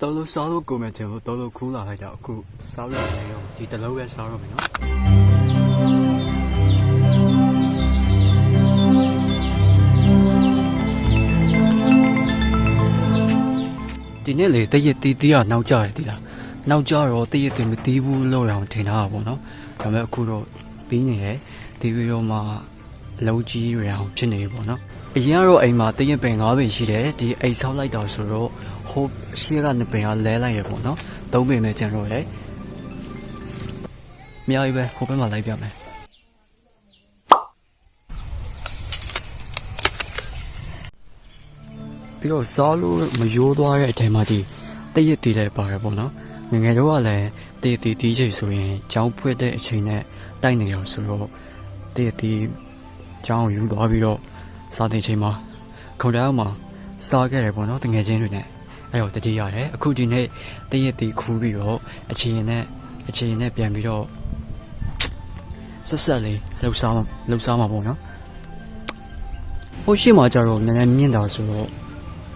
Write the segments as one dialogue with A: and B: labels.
A: တော်လို့စားလို့ကိုမယ်ချင်လို့တော်လို့ခူးလာလိုက်တော့အခုစားရမယ်ရောဒီတလုံးပဲစားရမယ်နော်ဒီနေ့လေတရက်တီးတီးကနောက်ကျတယ်ဒီလားနောက်ကျတော့တရက်တီးမတီးဘူးလို့ရအောင်ထင်ထားတာပေါ့နော်ဒါပေမဲ့အခုတော့ပြီးနေတယ်ဒီဗီဒီယိုမှာအလုံးကြီးရအောင်ဖြစ်နေပြီပေါ့နော်အရင်ကတော့အိမ်မှာတရက်ပင်9ပင်ရှိတယ်ဒီအိမ်ဆောက်လိုက်တော့ဆိုတော့ဟိုရှေ့က2ပင်ကလဲလိုက်ရပေါ့နော်3ပင်ပဲကျန်တော့တယ်အများကြီးပဲဟိုဘက်မှာလိုက်ပြမယ်ပြီးတော့စားလို့မရိုးသွားတဲ့အချိန်မှာဒီတရက်တီးလည်းပါတယ်ပေါ့နော်ငယ်ငယ်တော့ကလည်းတရက်တီးတီးချိန်ဆိုရင်ကျောင်းဖွင့်တဲ့အချိန်နဲ့တိုက်နေရောဆိုတော့တရက်တီးကျောင်းယူသွားပြီးတော့စားတဲ့ချိန်မှာခုံတောင်မှာစားခဲ့တယ်ပေါ့နော်တငယ်ချင်းတွေနဲ့အဲ့တော့တတိရတယ်အခုဒီနေ့တရက်တီးခူးပြီးတော့အချိန်နဲ့ပြန်ပြီးတော့ဆက်လေးလှုပ်ရှားမှာပေါ့နော်ဟိုရှိမှကျတော့နည်းနည်းမြင့်တာဆိုတော့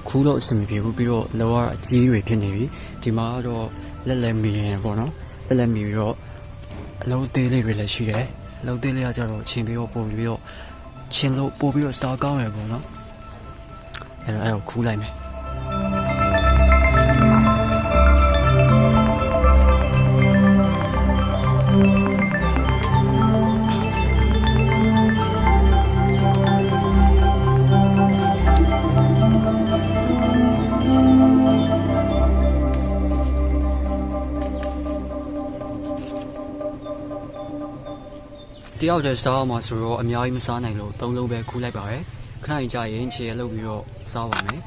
A: ခူးတော့အဆင်မပြေဘူးပြီးတော့လောကအကြီးတွေဖြစ်နေပြီဒီမှာတော့လက်လက်မီရင်ပေါ့နော်လက်လက်မီပြီးတော့အလုံးသေးလေးတွေလည်းရှိတယ်အလုံးသေးလေးကကျတော့ချင်းပြီးတော့ပို့ပြီးတော့ချင်းလို့ပို့ပြီးတော့စားကောင်းရပေါ့နော်အဲ့တော့ခူးလိုက်မယ်တယောက်တည်းစားအောင်ဆိုတော့အများကြီးမစားနိုင်လို့3လုံးပဲခူးလိုက်ပါရယ်ခဏကြာရင်ခြေရလုပ်ပြီးတော့စားပါမယ်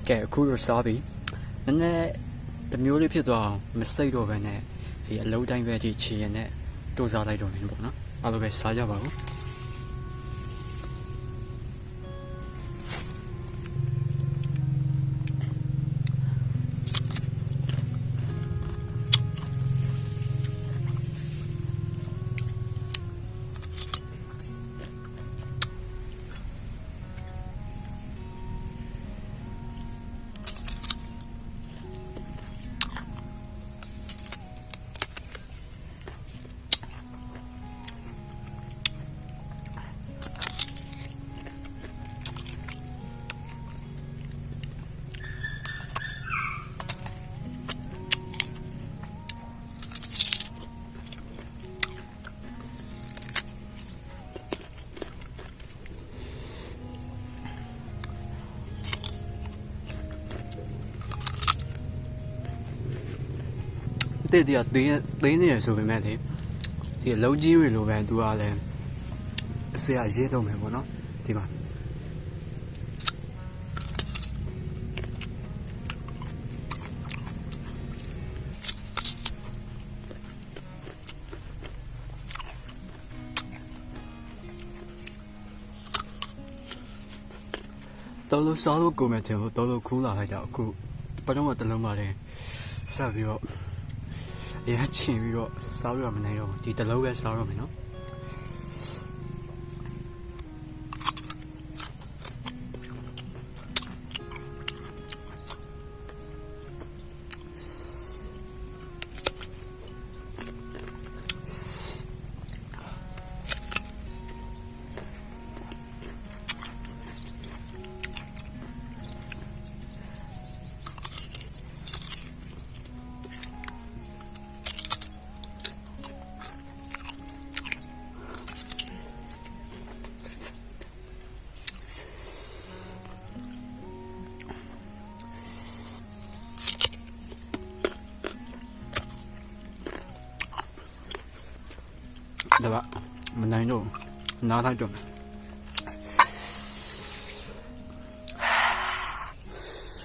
A: ကဲအခုတော့စားပြီနည်းနည်းတမျိုးလေးဖြစ်သွားအောင်မစိတ်တော့ပဲနဲ့ဒီအလုံးတိုင်းပဲဒီခြေရနဲ့တိုးစားလိုက်တော့နေပေါ့နော်အဲ့လိုပဲစားကြပါဦးတဲ့တည်းသိနေရဆိုပေမဲ့လေဒီအလုံးကြီးတွေလိုပဲသူကလည်းအစရရေးတော့မယ်ပေါ့နော်ဒီမှာတော်လို့စားလို့ကိုမယ်ချင်လို့တော်လို့ခူးလာလိုက်တော့အခုပထမတလုံးပါတယ်ဆက်ပြီးတော့အရင်ချင်းပြီးတော့စားရမနေရောဒီတလုံးပဲစားရမယ်နော်ဒါပါမနိုင်တော့နားလိုက်တော့